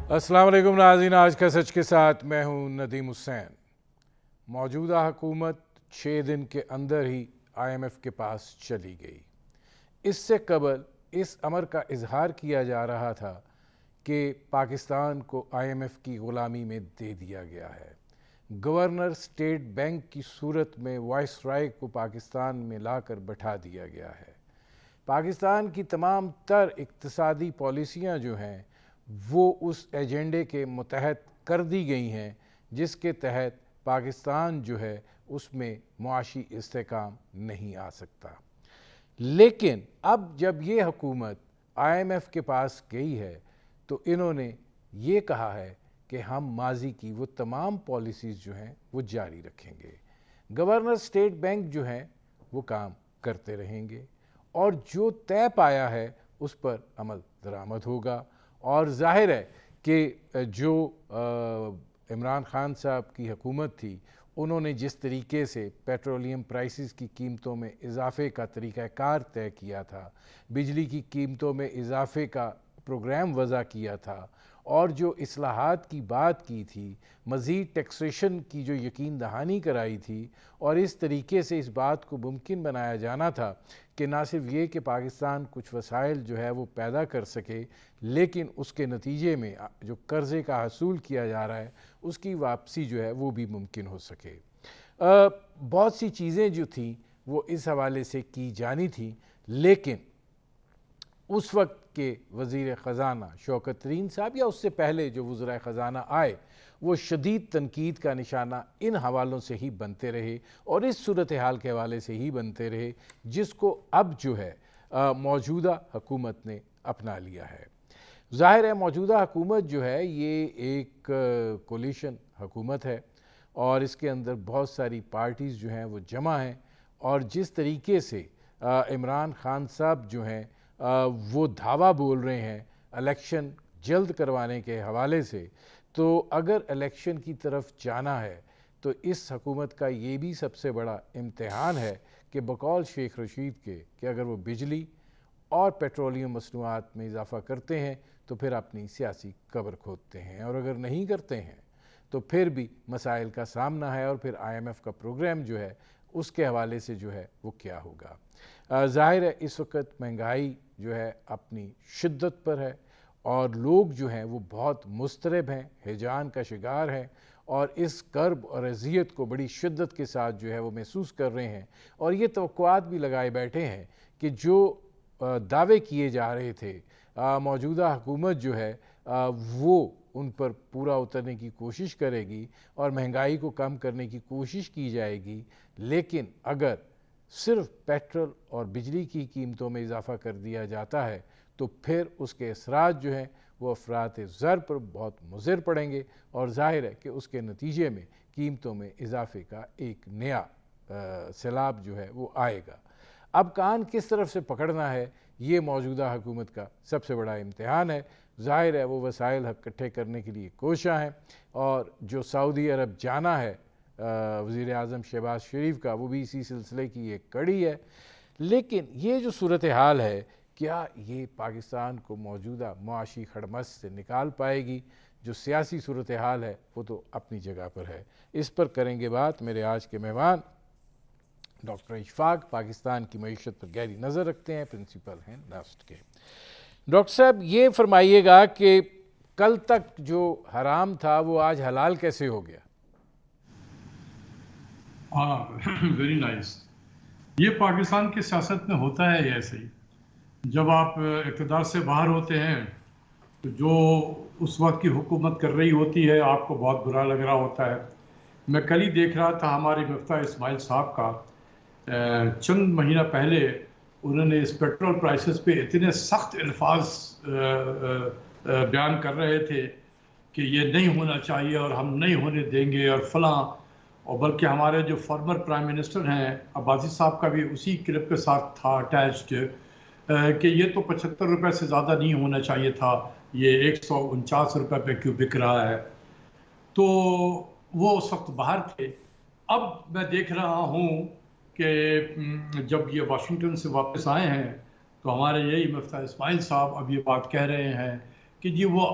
अस्सलाम वालेकुम नाज़रीन, आज का सच के साथ मैं हूं नदीम हुसैन। मौजूदा हुकूमत 6 दिन के अंदर ही IMF के पास चली गई। इससे कबल इस अमर का इजहार किया जा रहा था कि पाकिस्तान को IMF की ग़ुलामी में दे दिया गया है। गवर्नर स्टेट बैंक की सूरत में वाइसराय को पाकिस्तान में लाकर बैठा दिया गया है। पाकिस्तान की तमाम तर इक़्तिसादी पॉलिसियाँ जो हैं वो उस एजेंडे के मुतहत कर दी गई हैं जिसके तहत पाकिस्तान जो है उसमें मुआशी इस्तेहकाम नहीं आ सकता। लेकिन अब जब ये हुकूमत IMF के पास गई है तो इन्होंने ये कहा है कि हम माजी की वो तमाम पॉलिसीज़ जो हैं वो जारी रखेंगे। गवर्नर स्टेट बैंक जो हैं वो काम करते रहेंगे और जो तय पाया है उस पर अमल दरामद होगा। और जाहिर है कि जो इमरान खान साहब की हुकूमत थी उन्होंने जिस तरीके से पेट्रोलियम प्राइसेस की कीमतों में इजाफे का तरीक़ाकार तय किया था, बिजली की कीमतों में इजाफे का प्रोग्राम वज़ा किया था और जो इस्लाहात की बात की थी, मज़ीद टैक्सेशन की जो यकीन दहानी कराई थी और इस तरीके से इस बात को मुमकिन बनाया जाना था कि ना सिर्फ ये कि पाकिस्तान कुछ वसाइल जो है वो पैदा कर सके, लेकिन उसके नतीजे में जो कर्ज़े का हसूल किया जा रहा है उसकी वापसी जो है वो भी मुमकिन हो सके। बहुत सी चीज़ें जो थी वो इस हवाले से की जानी थी, लेकिन उस वक्त के वज़ीर ख़ज़ाना शौकत तरीन साहब या उससे पहले जो वज़राए ख़ज़ाना आए वो शदीद तनकीद का निशाना इन हवालों से ही बनते रहे और इस सूरत हाल के हवाले से ही बनते रहे जिसको अब जो है मौजूदा हुकूमत ने अपना लिया है। ज़ाहिर है मौजूदा हुकूमत जो है ये एक कोलिशन हुकूमत है और इसके अंदर बहुत सारी पार्टीज़ जो हैं वो जमा हैं और जिस तरीके से इमरान खान साहब जो हैं वो धावा बोल रहे हैं इलेक्शन जल्द करवाने के हवाले से, तो अगर इलेक्शन की तरफ जाना है तो इस हुकूमत का ये भी सबसे बड़ा इम्तिहान है कि बकौल शेख रशीद के कि अगर वो बिजली और पेट्रोलियम मसनूआत में इजाफ़ा करते हैं तो फिर अपनी सियासी कब्र खोदते हैं और अगर नहीं करते हैं तो फिर भी मसाइल का सामना है और फिर IMF का प्रोग्राम जो है उसके हवाले से जो है वो क्या होगा। ज़ाहिर है इस वक्त महंगाई जो है अपनी शिद्दत पर है और लोग जो हैं वो बहुत मुस्तरब हैं, हिजान का शिकार हैं और इस कर्ब और अज़ियत को बड़ी शिद्दत के साथ जो है वो महसूस कर रहे हैं और ये तवक्कुआत भी लगाए बैठे हैं कि जो दावे किए जा रहे थे मौजूदा हुकूमत जो है वो उन पर पूरा उतरने की कोशिश करेगी और महंगाई को कम करने की कोशिश की जाएगी। लेकिन अगर सिर्फ पेट्रोल और बिजली की कीमतों में इजाफ़ा कर दिया जाता है तो फिर उसके असरात जो हैं वो अफरात ज़र पर बहुत मुज़िर पड़ेंगे और ज़ाहिर है कि उसके नतीजे में कीमतों में इजाफ़े का एक नया सैलाब जो है वो आएगा। अब कान किस तरफ से पकड़ना है ये मौजूदा हुकूमत का सबसे बड़ा इम्तिहान है। ज़ाहिर है वो वसाइल इकट्ठे करने के लिए कोशिश हैं और जो सऊदी अरब जाना है वज़ीर आज़म शहबाज शरीफ का वो भी इसी सिलसिले की एक कड़ी है। लेकिन ये जो सूरत हाल है क्या ये पाकिस्तान को मौजूदा मुआशी खड़मस से निकाल पाएगी? जो सियासी सूरत हाल है वो तो अपनी जगह पर है। इस पर करेंगे बात मेरे आज के मेहमान डॉक्टर इशफाक, पाकिस्तान की मईशत पर गहरी नज़र रखते हैं, प्रिंसिपल हैं नास्ट के। डॉक्टर साहब ये फरमाइएगा कि कल तक जो हराम था वो आज हलाल कैसे हो गया? Very nice. ये पाकिस्तान की सियासत में होता है ऐसे ही। जब आप इक़्तिदार से बाहर होते हैं तो जो उस वक्त की हुकूमत कर रही होती है आपको बहुत बुरा लग रहा होता है। मैं कल ही देख रहा था हमारे मुफ्ती इस्माइल साहब का चंद महीना पहले उन्होंने इस पेट्रोल प्राइसेस पे इतने सख्त अल्फाज बयान कर रहे थे कि ये नहीं होना चाहिए और हम नहीं होने देंगे और फलां, और बल्कि हमारे जो फॉर्मर प्राइम मिनिस्टर हैं अब्बासी साहब का भी उसी क्लिप के साथ था अटैच्ड कि ये तो 75 रुपये से ज़्यादा नहीं होना चाहिए था, ये 149 रुपये पे क्यों बिक रहा है। तो वो उस वक्त बाहर थे। अब मैं देख रहा हूँ कि जब ये वाशिंगटन से वापस आए हैं तो हमारे यही मुफ्ती इस्माइल साहब अब ये बात कह रहे हैं कि जी वो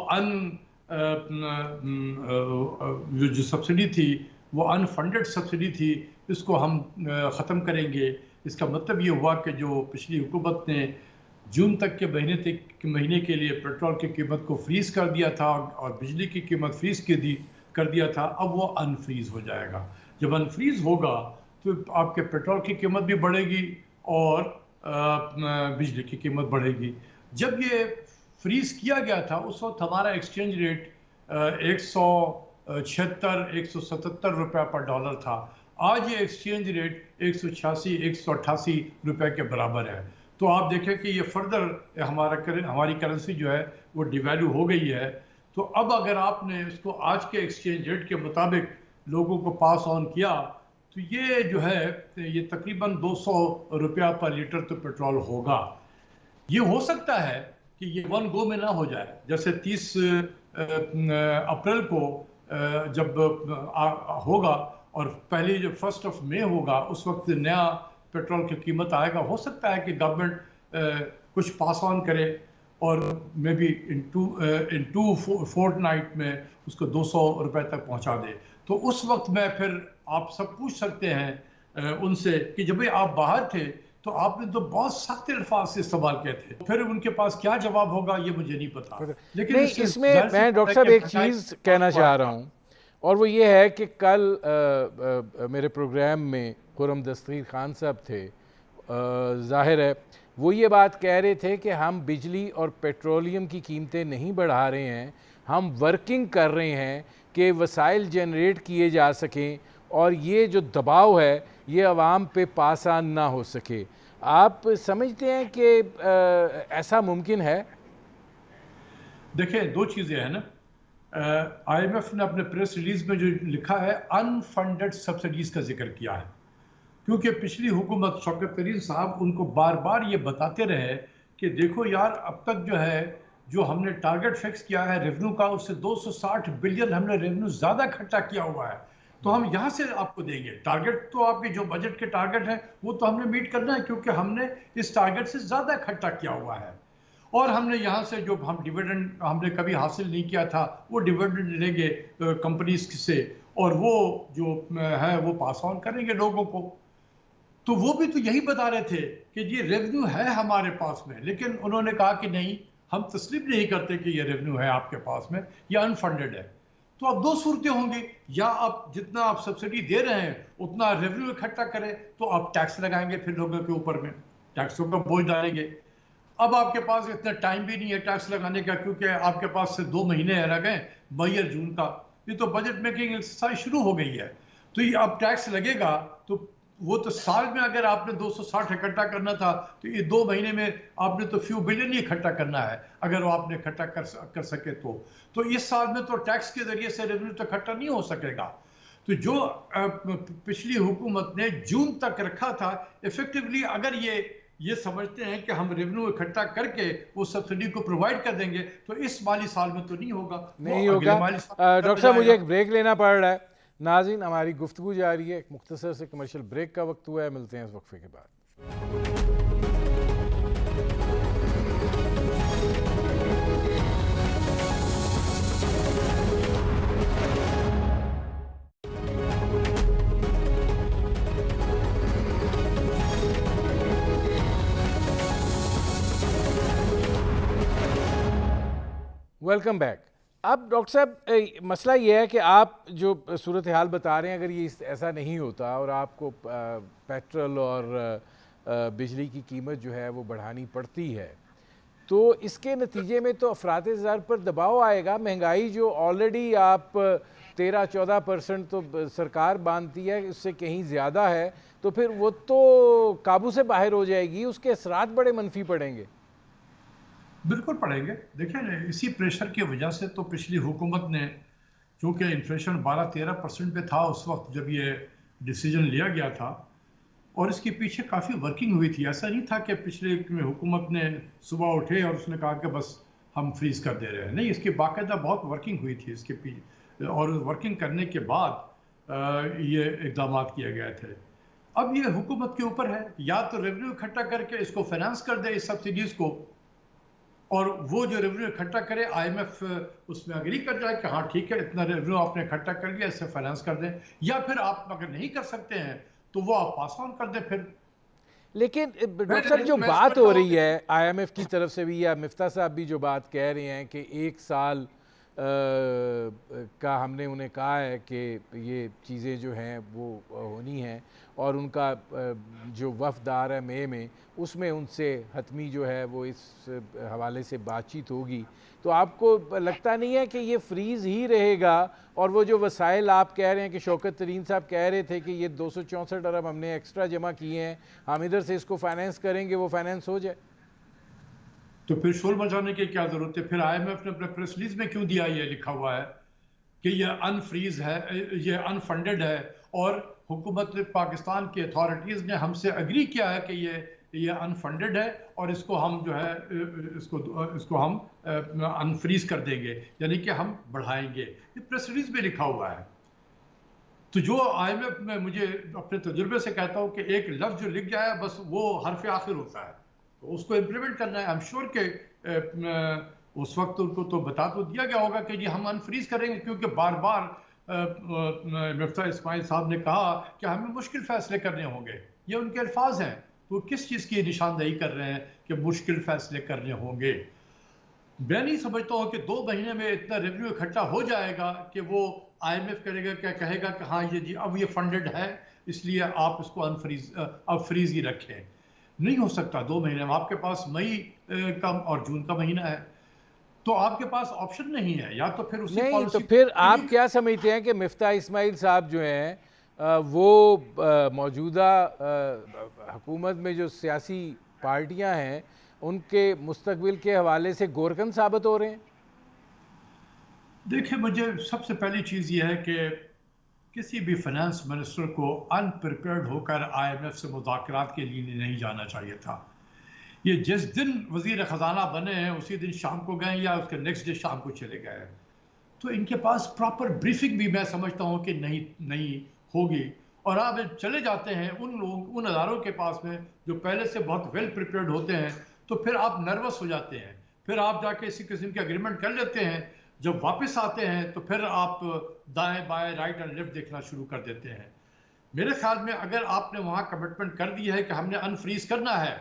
जो सब्सिडी थी वो अनफंडेड सब्सिडी थी, इसको हम ख़त्म करेंगे। इसका मतलब ये हुआ कि जो पिछली हुकूमत ने जून तक के महीने के लिए पेट्रोल की कीमत को फ्रीज़ कर दिया था और बिजली की कीमत फ्रीज़ कर दिया था, अब वो अनफ्रीज़ हो जाएगा। जब अनफ्रीज़ होगा तो आपके पेट्रोल की कीमत भी बढ़ेगी और बिजली की कीमत बढ़ेगी। जब ये फ्रीज़ किया गया था उस वक्त हमारा एक्सचेंज रेट 176-177 रुपये पर डॉलर था। आज ये एक्सचेंज रेट 186-188 रुपये के बराबर है। तो आप देखें कि ये फर्दर हमारी करेंसी जो है वो डिवैल्यू हो गई है। तो अब अगर आपने इसको आज के एक्सचेंज रेट के मुताबिक लोगों को पास ऑन किया तो ये जो है ये तकरीबन 200 रुपया पर लीटर तो पेट्रोल होगा। ये हो सकता है कि ये वन गो में ना हो जाए, जैसे 30 अप्रैल को जब होगा और पहले जो 1 मई होगा उस वक्त नया पेट्रोल की कीमत आएगा। हो सकता है कि गवर्नमेंट कुछ पास ऑन करे और maybe in two fortnight में उसको 200 रुपये तक पहुंचा दे। तो उस वक्त में फिर आप सब पूछ सकते हैं उनसे कि जब आप बाहर थे तो आपने तो बहुत सख्त अल्फाज से सवाल किए थे, फिर उनके पास क्या जवाब होगा ये मुझे नहीं पता। लेकिन नहीं, इसमें मैं डॉक्टर साहब एक चीज़ कहना चाह रहा हूँ और वो ये है कि कल मेरे प्रोग्राम में खुर्रम दस्तगीर खान साहब थे, जाहिर है वो ये बात कह रहे थे कि हम बिजली और पेट्रोलियम की कीमतें नहीं बढ़ा रहे हैं, हम वर्किंग कर रहे हैं कि वसाइल जनरेट किए जा सकें और ये जो दबाव है ये अवाम पे पास ऑन ना हो सके। आप समझते हैं कि ऐसा मुमकिन है? देखिए, दो चीज़ें हैं ना। IMF ने अपने प्रेस रिलीज में जो लिखा है अनफंडेड सब्सिडीज का जिक्र किया है, क्योंकि पिछली हुकूमत शौकत तरीन साहब उनको बार बार ये बताते रहे कि देखो यार, अब तक जो है जो हमने टारगेट फिक्स किया है रेवेन्यू का उससे 260 बिलियन हमने रेवेन्यू ज़्यादा इकट्ठा किया हुआ है, तो हम यहाँ से आपको देंगे। टारगेट तो आपके जो बजट के टारगेट हैं वो तो हमने मीट करना है, क्योंकि हमने इस टारगेट से ज़्यादा इकट्ठा किया हुआ है। और हमने यहाँ से जो हम डिविडेंड हमने कभी हासिल नहीं किया था वो डिविडेंड लेंगे कंपनीज से, और वो जो है वो पास ऑन करेंगे लोगों को। तो वो भी तो यही बता रहे थे कि ये रेवेन्यू है हमारे पास में, लेकिन उन्होंने कहा कि नहीं, हम तस्लीम नहीं करते कि ये रेवेन्यू है आपके पास में, ये अनफंडेड है। तो अब दो सूरतें होंगी, या आप जितना आप सब्सिडी दे रहे हैं उतना रेवेन्यू इकट्ठा करें, तो आप टैक्स लगाएंगे फिर लोगों के ऊपर में, टैक्सों का बोझ डालेंगे। अब आपके पास इतना टाइम भी नहीं है टैक्स लगाने का, क्योंकि आपके पास से 2 महीने रह गए, मई और जून का। ये तो बजट मेकिंग एक्सरसाइज शुरू हो गई है, तो ये अब टैक्स लगेगा तो वो तो साल में अगर आपने 260 इकट्ठा करना था तो ये 2 महीने में आपने तो फ्यू बिलियन ही इकट्ठा करना है, अगर वो आपने इकट्ठा कर सके तो इस साल में तो टैक्स के जरिए से रेवेन्यू तो इकट्ठा नहीं हो सकेगा। तो जो पिछली हुकूमत ने जून तक रखा था, इफेक्टिवली अगर ये समझते हैं कि हम रेवेन्यू इकट्ठा करके वो सब्सिडी को प्रोवाइड कर देंगे तो इस माली साल में तो नहीं होगा। डॉक्टर साहब मुझे एक ब्रेक लेना पड़ रहा है। नाज़रीन, हमारी गुफ्तगू जारी है, एक मुख्तसर से कमर्शियल ब्रेक का वक्त हुआ है, मिलते हैं इस वक्फे के बाद। Welcome back. अब डॉक्टर साहब मसला ये है कि आप जो सूरत हाल बता रहे हैं, अगर ये ऐसा नहीं होता और आपको पेट्रोल और बिजली की कीमत जो है वो बढ़ानी पड़ती है, तो इसके नतीजे में तो अफराद-ए-ज़र पर दबाव आएगा। महंगाई जो ऑलरेडी आप 13-14% तो सरकार बांधती है, उससे कहीं ज़्यादा है, तो फिर वो तो काबू से बाहर हो जाएगी, उसके असरात बड़े मनफी पड़ेंगे। बिल्कुल पड़ेंगे। देखिए ना, इसी प्रेशर की वजह से तो पिछली हुकूमत ने, चूँकि इन्फ्लेशन 12-13% पे था उस वक्त जब ये डिसीजन लिया गया था, और इसके पीछे काफ़ी वर्किंग हुई थी। ऐसा नहीं था कि पिछले हुकूमत ने सुबह उठे और उसने कहा कि बस हम फ्रीज़ कर दे रहे हैं। नहीं, इसकी बाकायदा बहुत वर्किंग हुई थी इसके पीछे, और वर्किंग करने के बाद ये इक़दाम किए गए थे। अब ये हुकूमत के ऊपर है, या तो रेवेन्यू इकट्ठा करके इसको फाइनेंस कर दे इस सब्सिडीज़ को, और वो जो रेवेन्यू इकट्ठा करे आईएमएफ उसमें अग्री कर जाए कि हाँ ठीक है इतना रेवेन्यू आपने इकट्ठा कर लिया, इससे फाइनेंस कर दें, या फिर आप अगर नहीं कर सकते हैं तो वो आप पास ऑन कर दें फिर। लेकिन मैं डॉक्टर साहब जो मैं बात समझता हो हूँ रही है आईएमएफ की तरफ से भी या मिफ्ता साहब भी जो बात कह रहे हैं कि 1 साल का हमने उन्हें कहा है कि ये चीज़ें जो हैं वो होनी हैं और उनका जो वफ़द आ रहा है मई में उसमें उनसे हतमी जो है वो इस हवाले से बातचीत होगी, तो आपको लगता नहीं है कि ये फ्रीज़ ही रहेगा और वो जो वसाइल आप कह रहे हैं कि शौकत तरीन साहब कह रहे थे कि ये 264 अरब हमने एक्स्ट्रा जमा किए हैं, हम इधर से इसको फाइनेंस करेंगे, वो फाइनेंस हो जाए? तो फिर शोर मचाने की क्या जरूरत है? फिर आईएमएफ ने अपने प्रेस रिलीज में क्यों दिया, ये लिखा हुआ है कि ये अनफ्रीज है, ये अनफंडेड है, और हुकूमत पाकिस्तान की अथॉरिटीज़ ने हमसे अग्री किया है कि ये अनफंडेड है और इसको हम जो है इसको हम अनफ्रीज कर देंगे, यानी कि हम बढ़ाएंगे। ये प्रेस रिलीज में लिखा हुआ है। तो जो आईएमएफ में, मुझे अपने तजुर्बे से कहता हूँ कि एक लफ्ज जो लिख जाए बस वो हरफ आखिर होता है, तो उसको इम्प्लीमेंट करना है। आई एम श्योर के उस वक्त उनको तो बता तो दिया गया होगा कि जी हम अनफ्रीज करेंगे, क्योंकि बार बार मिफ्ता इस्माइल साहब ने कहा कि हमें मुश्किल फैसले करने होंगे, ये उनके अल्फाज हैं। तो किस चीज़ की निशानदेही कर रहे हैं कि मुश्किल फैसले करने होंगे? मैं नहीं समझता हूँ कि 2 महीने में इतना रेवेन्यू इकट्ठा हो जाएगा कि वो आईएमएफ करेगा क्या, कहेगा कि हाँ ये जी अब ये फंडेड है इसलिए आप इसको अनफ्रीज अब फ्रीज ही रखें। नहीं हो सकता 2 महीने में। आपके पास मई का और जून का महीना है, तो आपके पास ऑप्शन नहीं है, या तो फिर उसी नहीं, तो पॉलिसी फिर आप क्या समझते हैं कि मिफ्ता इस्माइल साहब जो हैं वो मौजूदा हुकूमत में जो सियासी पार्टियां हैं उनके मुस्तकबिल के हवाले से गोरकन साबित हो रहे हैं? देखिए, मुझे सबसे पहली चीज़ ये है कि किसी भी फाइनेंस मिनिस्टर को अनप्रिपेयर्ड होकर आईएमएफ से मुज़ाकरात के लिए नहीं जाना चाहिए था। ये जिस दिन वजीर ख़जाना बने हैं उसी दिन शाम को गए या उसके नेक्स्ट डे शाम को चले गए, तो इनके पास प्रॉपर ब्रीफिंग भी मैं समझता हूँ कि नहीं नहीं होगी। और आप चले जाते हैं उन लोग उन अदारों के पास में जो पहले से बहुत वेल प्रिपेयर्ड होते हैं, तो फिर आप नर्वस हो जाते हैं, फिर आप जाके इसी किस्म के अग्रीमेंट कर लेते हैं। जब वापस आते हैं तो फिर आप दाएं बाएं राइट एंड लेफ्ट देखना शुरू कर देते हैं। मेरे ख्याल में अगर आपने वहां कमिटमेंट कर दी है कि हमने अनफ्रीज करना है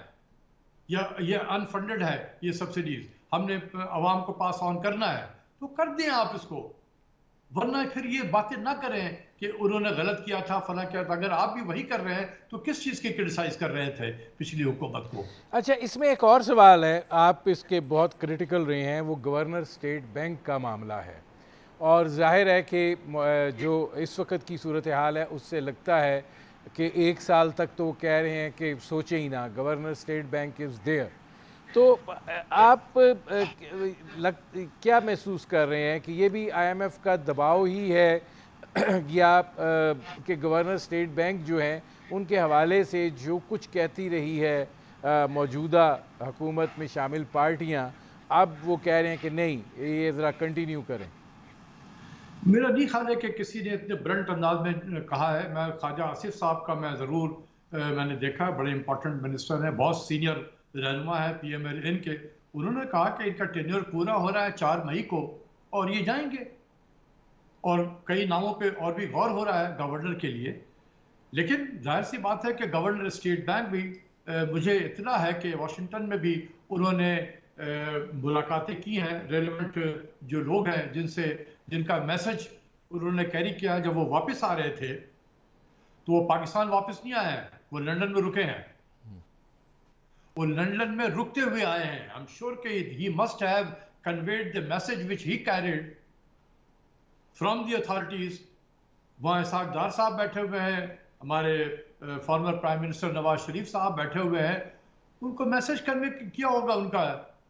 या ये अनफंडेड है, ये सब्सिडीज हमने आवाम को पास ऑन करना है, तो कर दें आप इसको। वरना फिर ये बातें ना करें कि उन्होंने गलत किया था, फला किया था। अगर आप भी वही कर रहे हैं तो किस चीज़ की क्रिटिसाइज कर रहे थे पिछली हुकूमत को? अच्छा, इसमें एक और सवाल है, आप इसके बहुत क्रिटिकल रहे हैं, वो गवर्नर स्टेट बैंक का मामला है और जाहिर है कि जो इस वक्त की सूरत हाल है उससे लगता है कि 1 साल तक तो वो कह रहे हैं कि सोचे ही ना, governor state bank is there. तो आप क्या महसूस कर रहे हैं कि ये भी आईएमएफ का दबाव ही है या कि गवर्नर स्टेट बैंक जो है उनके हवाले से जो कुछ कहती रही है मौजूदा हुकूमत में शामिल पार्टियां, अब वो कह रहे हैं कि नहीं, ये ज़रा कंटिन्यू करें? मेरा नहीं ख्याल है कि किसी ने इतने ब्रंट अंदाज में कहा है। मैं ख्वाजा आसिफ साहब का मैं ज़रूर मैंने देखा, बड़े इंपॉर्टेंट मिनिस्टर हैं, बहुत सीनियर रहनुमा है पीएमएल के। उन्होंने कहा कि इनका टेन्योर पूरा हो रहा है 4 मई को और ये जाएंगे, और कई नामों पे और भी गौर हो रहा है गवर्नर के लिए। लेकिन जाहिर सी बात है कि गवर्नर स्टेट बैंक भी मुझे इतना है कि वाशिंगटन में भी उन्होंने मुलाकातें की हैं रेलेवेंट जो लोग हैं जिनका मैसेज उन्होंने कैरी किया। जब वो वापस आ रहे थे तो वो पाकिस्तान वापस नहीं आए हैं, वो लंदन में रुके हैं। वो लंदन में रुकते हुए आए हैं। आई एम श्योर कि he must have conveyed the message which he carried from the authorities. वहाँ इसहाक डार साहब बैठे हुए हैं, हमारे former prime minister Nawaz Sharif साहब बैठे हुए हैं। उनको मैसेज कन्वे किया होगा उनका,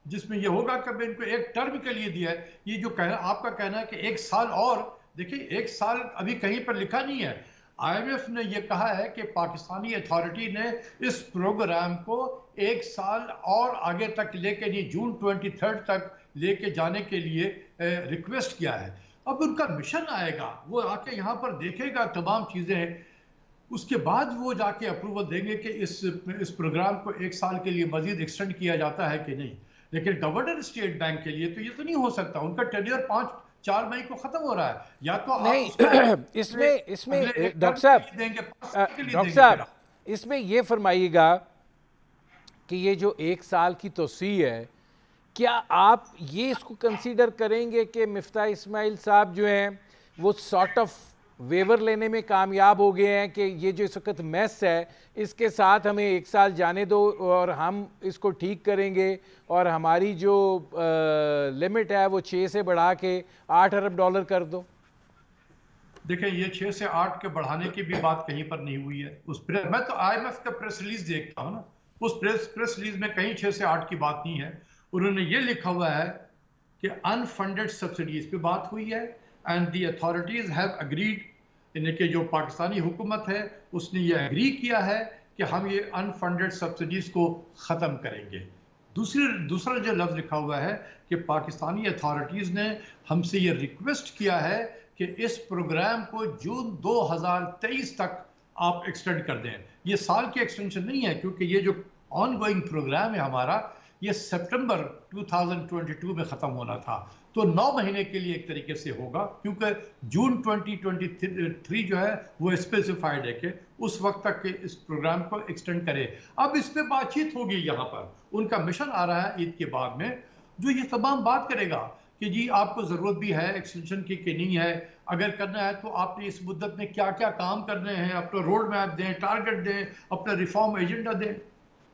जिसमें ये होगा कि मैं इनको एक टर्म के लिए दिया है। ये जो कहना आपका कहना है कि 1 साल और, देखिए 1 साल अभी कहीं पर लिखा नहीं है। आईएमएफ ने यह कहा है कि पाकिस्तानी अथॉरिटी ने इस प्रोग्राम को 1 साल और आगे तक लेके, नहीं जून 23 तक लेके जाने के लिए रिक्वेस्ट किया है। अब उनका मिशन आएगा, वो आके यहाँ पर देखेगा तमाम चीज़ें, उसके बाद वो जाके अप्रूवल देंगे कि इस प्रोग्राम को 1 साल के लिए मजीद एक्सटेंड किया जाता है कि नहीं। लेकिन गवर्नर स्टेट बैंक के लिए तो ये तो नहीं हो सकता, उनका टेन्योर 4 मई को खत्म हो रहा है। या तो आप नहीं उसको इसमें इसमें अगले एक डॉक्टर टर्म के साहब, लिए देंगे, 5 साल के लिए डॉक्टर देंगे, साहब फिर इसमें ये फरमाइएगा कि ये जो 1 साल की तोसी है, क्या आप ये इसको कंसीडर करेंगे कि मिफ्ता इस्माइल साहब जो हैं वो सॉर्ट ऑफ वेवर लेने में कामयाब हो गए हैं कि ये जो इस वक्त मैस है इसके साथ हमें 1 साल जाने दो और हम इसको ठीक करेंगे और हमारी जो लिमिट है वो 6 से बढ़ा के 8 अरब डॉलर कर दो? देखिए, ये 6 से 8 के बढ़ाने की भी बात कहीं पर नहीं हुई है। मैं तो IMF का प्रेस रिलीज देखता हूँ ना, उस प्रेस रिलीज में कहीं 6 से 8 की बात नहीं है। उन्होंने ये लिखा हुआ है कि अनफंडेड सब्सिडीज पे बात हुई है and the authorities have agreed, यानी कि जो पाकिस्तानी हुकूमत है उसने ये एग्री किया है कि हम ये अनफंडेड सब्सिडीज को ख़त्म करेंगे। दूसरा जो लफ्ज़ लिखा हुआ है कि पाकिस्तानी अथॉरिटीज़ ने हमसे ये रिक्वेस्ट किया है कि इस प्रोग्राम को जून 2023 तक आप एक्सटेंड कर दें। ये साल की एक्सटेंशन नहीं है, क्योंकि ये जो ऑन गोइंग प्रोग्राम है हमारा, ये सितंबर 2022 में ख़त्म होना था, तो 9 महीने के लिए एक तरीके से होगा, क्योंकि जून 2023 जो है वो स्पेसिफाइड है कि उस वक्त तक के इस प्रोग्राम को एक्सटेंड करें। अब इस पे बातचीत होगी, यहाँ पर उनका मिशन आ रहा है ईद के बाद में, जो ये तमाम बात करेगा कि जी आपको ज़रूरत भी है एक्सटेंशन की कि नहीं है, अगर करना है तो आपने इस मुद्दत में क्या क्या काम करने हैं, अपना रोड मैप दें, टारगेट दें, अपना रिफॉर्म एजेंडा दें।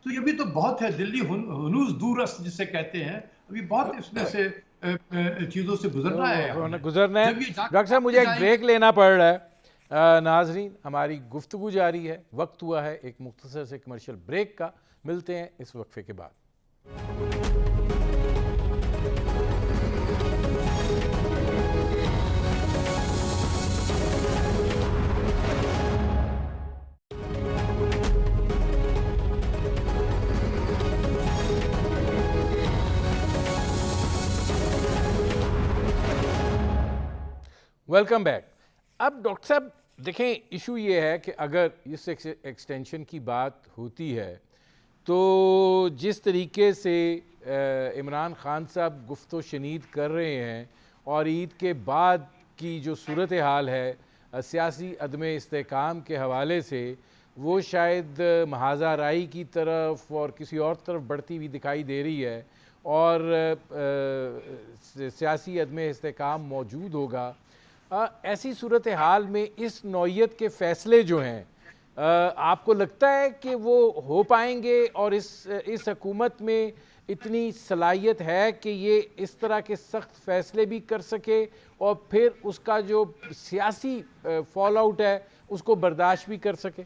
तो ये भी तो बहुत है, दिल्ली हनूज दूरस्त जिसे कहते हैं, अभी बहुत इसमें से चीज़ों से गुजरना है हमें। गुजरना है। जब ये डॉक्टर साहब मुझे एक ब्रेक लेना पड़ रहा है। नाजरीन, हमारी गुफ्तगू जारी है, वक्त हुआ है एक मुख्तसर से कमर्शियल ब्रेक का। मिलते हैं इस वक्फे के बाद। Welcome back. अब डॉक्टर साहब देखें, इशू ये है कि अगर इस एक्सटेंशन की बात होती है तो जिस तरीके से इमरान खान साहब गुफ्तो शनीद कर रहे हैं और ईद के बाद की जो सूरत हाल है सियासी अदम इस्तेकाम के हवाले से, वो शायद महाज़ाराई की तरफ और किसी और तरफ बढ़ती हुई दिखाई दे रही है और सियासी अदम इस्तेकाम मौजूद होगा। ऐसी सूरत हाल में इस नौइयत के फ़ैसले जो हैं, आपको लगता है कि वो हो पाएंगे और इस हुकूमत में इतनी सलाहियत है कि ये इस तरह के सख्त फ़ैसले भी कर सके और फिर उसका जो सियासी फॉल आउट है उसको बर्दाश्त भी कर सके?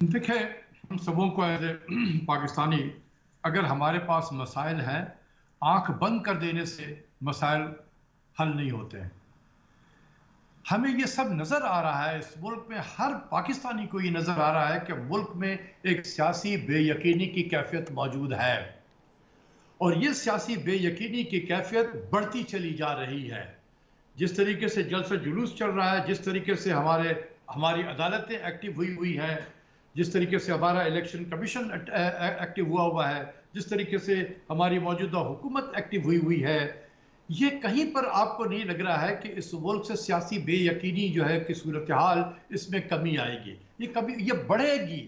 देखिए, हम सबों को एज ए पाकिस्तानी, अगर हमारे पास मसाइल हैं, आंख बंद कर देने से मसाइल हल नहीं होते हैं। हमें ये सब नज़र आ रहा है, इस मुल्क में हर पाकिस्तानी को ये नज़र आ रहा है कि मुल्क में एक सियासी बेयकीनी की कैफियत मौजूद है और ये सियासी बेयकीनी की कैफियत बढ़ती चली जा रही है। जिस तरीके से जलसा जुलूस चल रहा है, जिस तरीके से हमारी अदालतें एक्टिव हुई हैं, जिस तरीके से हमारा इलेक्शन कमीशन एक्टिव हुआ है, जिस तरीके से हमारी मौजूदा हुकूमत एक्टिव हुई है, ये कहीं पर आपको नहीं लग रहा है कि इस मुल्क से सियासी बेयकीनी जो है कि सूरत हाल इसमें कमी आएगी? ये बढ़ेगी।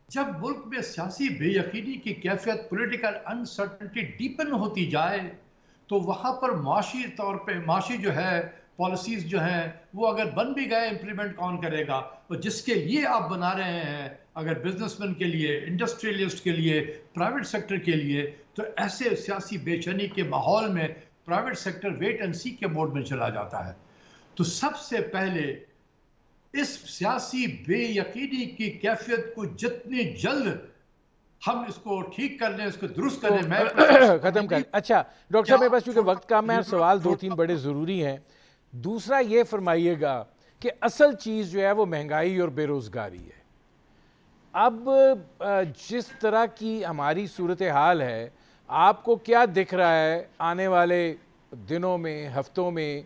जब मुल्क में सियासी बेयकीनी की कैफियत, पॉलिटिकल अनसर्टेनिटी डीपन होती जाए, तो वहाँ पर माशी तौर पे माशी जो है पॉलिसीज़ जो हैं वो अगर बन भी गए, इम्प्लीमेंट कौन करेगा? तो जिसके लिए आप बना रहे हैं, अगर बिजनेसमैन के लिए, इंडस्ट्रियलिस्ट के लिए, प्राइवेट सेक्टर के लिए, तो ऐसे सियासी बेचैनी के माहौल में प्राइवेट सेक्टर वेट एंड सी के मोड में चला जाता है। तो सबसे पहले इस सियासी बेयकीनी की कैफियत को जितनी जल्द हम इसको ठीक कर लें, इसको दुरुस्त कर लें, मैं खत्म कर। अच्छा डॉक्टर साहब, मेरे पास क्योंकि वक्त कम है, सवाल 2-3 बड़े ज़रूरी हैं। दूसरा ये फरमाइएगा कि असल चीज़ जो है वो महंगाई और बेरोज़गारी है। अब जिस तरह की हमारी सूरत हाल है, आपको क्या दिख रहा है आने वाले दिनों में, हफ्तों में,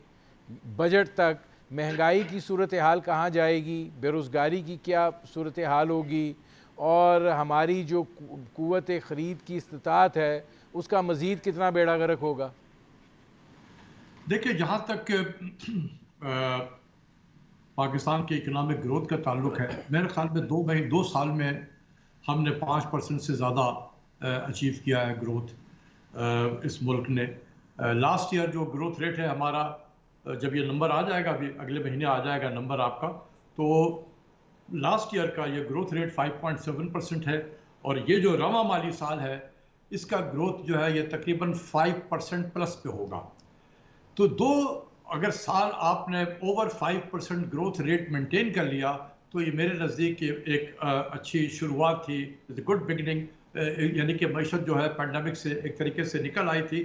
बजट तक महंगाई की सूरत हाल कहाँ जाएगी, बेरोज़गारी की क्या सूरत हाल होगी और हमारी जो कुव्वत ख़रीद की इस्तात है उसका मज़ीद कितना बेड़ा गर्क होगा? देखिए, जहाँ तक पाकिस्तान के इकोनॉमिक ग्रोथ का ताल्लुक है, मेरे ख्याल में 2 साल में हमने 5% से ज़्यादा अचीव किया है ग्रोथ इस मुल्क ने। लास्ट ईयर जो ग्रोथ रेट है हमारा, जब ये नंबर आ जाएगा, अभी अगले महीने आ जाएगा नंबर आपका, तो लास्ट ईयर का ये ग्रोथ रेट 5.7% है, और ये जो रवा माली साल है इसका ग्रोथ जो है ये तकरीबन 5% प्लस पे होगा। तो अगर साल आपने ओवर 5% ग्रोथ रेट मेंटेन कर लिया तो ये मेरे नज़दीक एक अच्छी शुरुआत थी, गुड बिगनिंग, यानी कि मईशत जो है पैंडमिक से एक तरीके से निकल आई थी।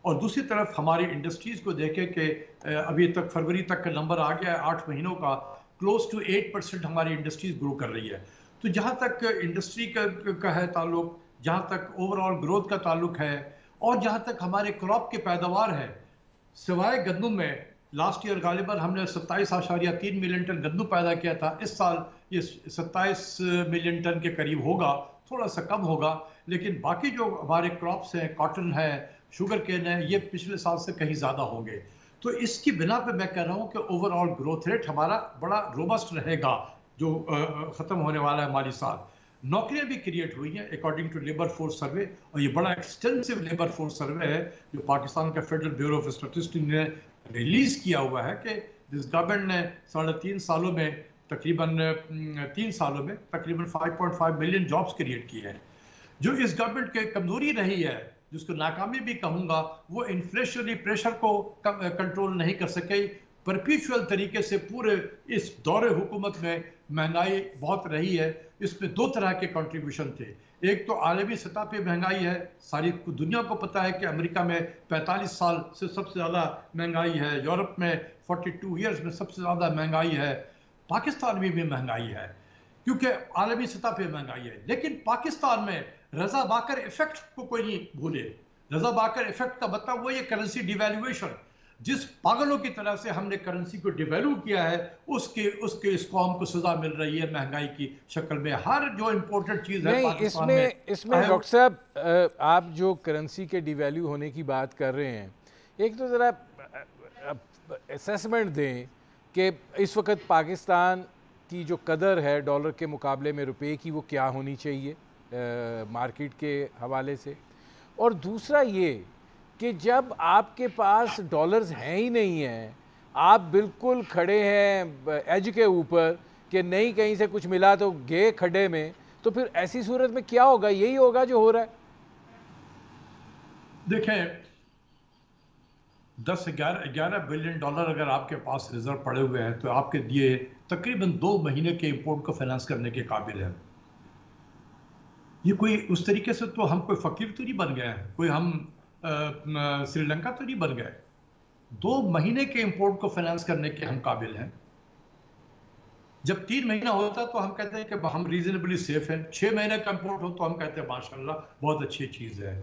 और दूसरी तरफ हमारी इंडस्ट्रीज़ को देखें कि अभी तक फरवरी तक का नंबर आ गया है 8 महीनों का, क्लोज टू 8% हमारी इंडस्ट्रीज ग्रो कर रही है। तो जहाँ तक इंडस्ट्री का है ताल्लुक, जहाँ तक ओवरऑल ग्रोथ का ताल्लुक है, और जहाँ तक हमारे क्रॉप की पैदावार है, सिवाय गंदम में लास्ट ईयर गालिबन हमने 27.3 मिलियन टन गंदम पैदा किया था। इस साल ये 27 मिलियन टन के करीब होगा, थोड़ा सा कम होगा, लेकिन बाकी जो हमारे क्रॉप्स हैं, कॉटन है, शुगर केन है, ये पिछले साल से कहीं ज़्यादा होंगे। तो इसकी बिना पे मैं कह रहा हूँ कि ओवरऑल ग्रोथ रेट हमारा बड़ा रोबस्ट रहेगा जो ख़त्म होने वाला है हमारी साल। नौकरियां भी क्रिएट हुई हैं according to labour force survey, और ये बड़ा एक्सटेंसिव लेबर फोर्स सर्वे है जो पाकिस्तान का फेडरल ब्यूरो ऑफ स्टैटिस्टिक्स ने रिलीज किया हुआ है कि जिस गवर्नमेंट ने 3.5 सालों में तकरीबन 3 सालों में तकरीबन 5.5 मिलियन जॉब्स क्रिएट किए हैं। जो इस गवर्नमेंट की कमजोरी रही है, जिसको नाकामी भी कहूँगा, वो इन्फ्लेशनरी प्रेशर को कंट्रोल नहीं कर सके। परपीचुअल तरीके से पूरे इस दौरे हुकूमत में महंगाई बहुत रही है। इसमें 2 तरह के कंट्रीब्यूशन थे। एक तो आलमी सतह पे महंगाई है, सारी दुनिया को पता है कि अमेरिका में 45 साल से सबसे ज़्यादा महंगाई है, यूरोप में 42 ईयर्स में सबसे ज़्यादा महंगाई है, पाकिस्तान में भी महंगाई है क्योंकि आलमी सतह पे महंगाई है। लेकिन पाकिस्तान में रजा बाकर इफेक्ट को कोई नहीं भूले। रजा बाकर इफेक्ट का मतलब वो ये करेंसी डिवैल्यूएशन, जिस पागलों की तरह से हमने करेंसी को डिवैल्यू किया है, उसके इस कौम को सजा मिल रही है महंगाई की शक्ल में। हर जो इम्पोर्टेंट चीज़ है पाकिस्तान में इसमें डॉक्टर साहब, आप जो करेंसी के डिवैल्यू होने की बात कर रहे हैं, एक तो ज़रा असेसमेंट दें कि इस वक्त पाकिस्तान की जो कदर है डॉलर के मुकाबले में रुपए की, वो क्या होनी चाहिए मार्केट के हवाले से। और दूसरा ये कि जब आपके पास डॉलर्स हैं ही नहीं हैं, आप बिल्कुल खड़े हैं एज के ऊपर कि नहीं कहीं से कुछ मिला तो गए खड्डे में, तो फिर ऐसी सूरत में क्या होगा? यही होगा जो हो रहा है। देखें, 10-11 बिलियन डॉलर अगर आपके पास रिजर्व पड़े हुए हैं तो आपके दिए तकरीबन 2 महीने के इंपोर्ट को फाइनेंस करने के काबिल है। ये कोई उस तरीके से तो हम कोई फकीर तो नहीं बन गए हैं, कोई हम श्रीलंका तो नहीं बन गए। 2 महीने के इंपोर्ट को फाइनेंस करने के हम काबिल हैं। जब 3 महीना होता तो हम कहते हैं कि हम रीजनेबली सेफ हैं। 6 महीने का इंपोर्ट हो तो हम कहते हैं माशाल्लाह बहुत अच्छी चीज़ है।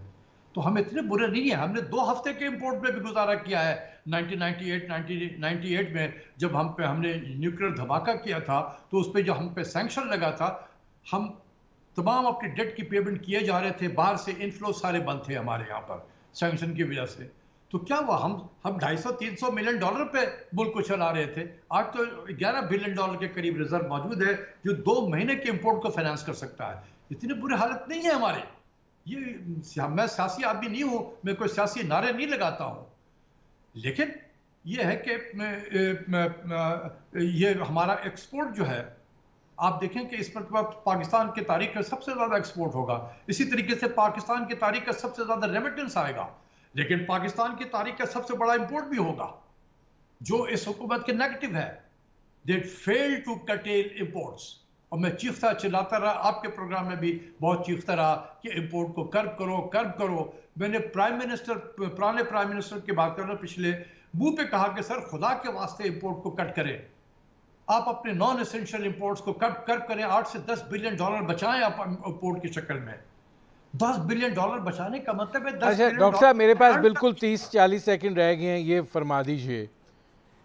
तो हम इतने बुरे नहीं है। हमने 2 हफ्ते के इंपोर्ट में भी गुजारा किया है। 1998 में जब हमने न्यूक्लियर धमाका किया था तो उस पर जो हम पे सैंक्शन लगा था, हम तमाम अपनी डेट की पेमेंट किए जा रहे थे, बाहर से इनफ्लो सारे बंद थे हमारे यहाँ पर सैंक्शन की वजह से। तो क्या हुआ, हम 250-300 मिलियन डॉलर पे मुल्क को चला रहे थे। आज तो 11 बिलियन डॉलर के करीब रिजर्व मौजूद है जो 2 महीने के इंपोर्ट को फाइनेंस कर सकता है। इतनी बुरी हालत नहीं है हमारे। ये मैं सियासी आदमी नहीं हूँ, मैं कोई सियासी नारे नहीं लगाता हूँ, लेकिन ये है कि ये हमारा एक्सपोर्ट जो है, आप देखें कि इस पर पाकिस्तान की तारीख का सबसे ज़्यादा एक्सपोर्ट होगा। इसी तरीके से पाकिस्तान की तारीख का सबसे ज़्यादा रेमिटेंस आएगा, लेकिन पाकिस्तान की तारीख का सबसे बड़ा इंपोर्ट भी होगा, जो इस हुकूमत के नेगेटिव है। दे फेल टू कटेल इंपोर्ट्स। और मैं चीखता चिल्लाता रहा, आपके प्रोग्राम में भी बहुत चीखता रहा कि इंपोर्ट को कर्ब करो, कर्ब करो। मैंने पुराने प्राइम मिनिस्टर की बात कर रहा हूँ, पिछले मुंह पे कहा कि सर खुदा के वास्ते इंपोर्ट को कट करें, आप अपने नॉन एसेंशियल इंपोर्ट्स को कर्ब करें, 8 से 10 बिलियन डॉलर बचाएं आप इंपोर्ट की शक्ल में। 10 बिलियन डॉलर बचाने का मतलब है 10 अच्छा डॉक्टर साहब, मेरे पास बिल्कुल 30-40 सेकंड रह गए हैं, ये फरमा दीजिए,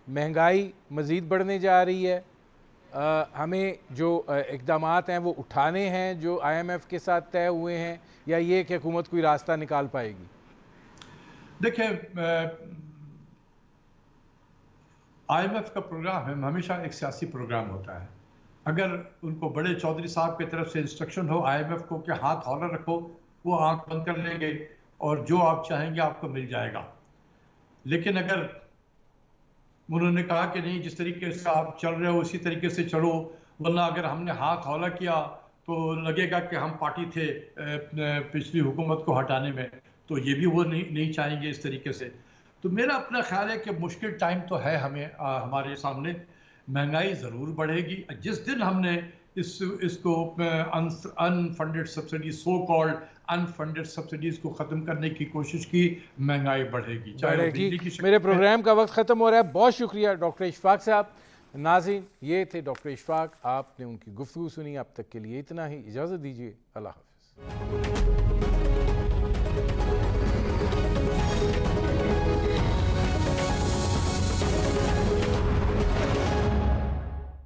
महंगाई मज़ीद बढ़ने जा रही है, हमें जो इक़दामात हैं वो उठाने हैं जो IMF के साथ तय हुए हैं, या ये कि हुकूमत कोई रास्ता निकाल पाएगी? देखिए, IMF का प्रोग्राम हमेशा एक सियासी प्रोग्राम होता है। अगर उनको बड़े चौधरी साहब की तरफ से इंस्ट्रक्शन हो IMF को कि हाथ हौला रखो, वो आंख बंद कर लेंगे और जो आप चाहेंगे आपको मिल जाएगा। लेकिन अगर उन्होंने कहा कि नहीं, जिस तरीके से आप चल रहे हो उसी तरीके से चलो, वरना अगर हमने हाथ हौला किया तो लगेगा कि हम पार्टी थे पिछली हुकूमत को हटाने में, तो ये भी वो नहीं चाहेंगे इस तरीके से। तो मेरा अपना ख्याल है कि मुश्किल टाइम तो है हमें हमारे सामने। महंगाई ज़रूर बढ़ेगी। जिस दिन हमने इसको unfunded subsidy, so called unfunded subsidies को ख़त्म करने की कोशिश की, महंगाई बढ़ेगी, चाहे वो बिजली की। मेरे प्रोग्राम का वक्त ख़त्म हो रहा है। बहुत शुक्रिया डॉक्टर इशफाक साहब। नाज़रीन, ये थे डॉक्टर इशफाक। आपने उनकी गुफ्तगू सुनी। अब तक के लिए इतना ही। इजाज़त दीजिए। अल्लाह हाफ़िज़।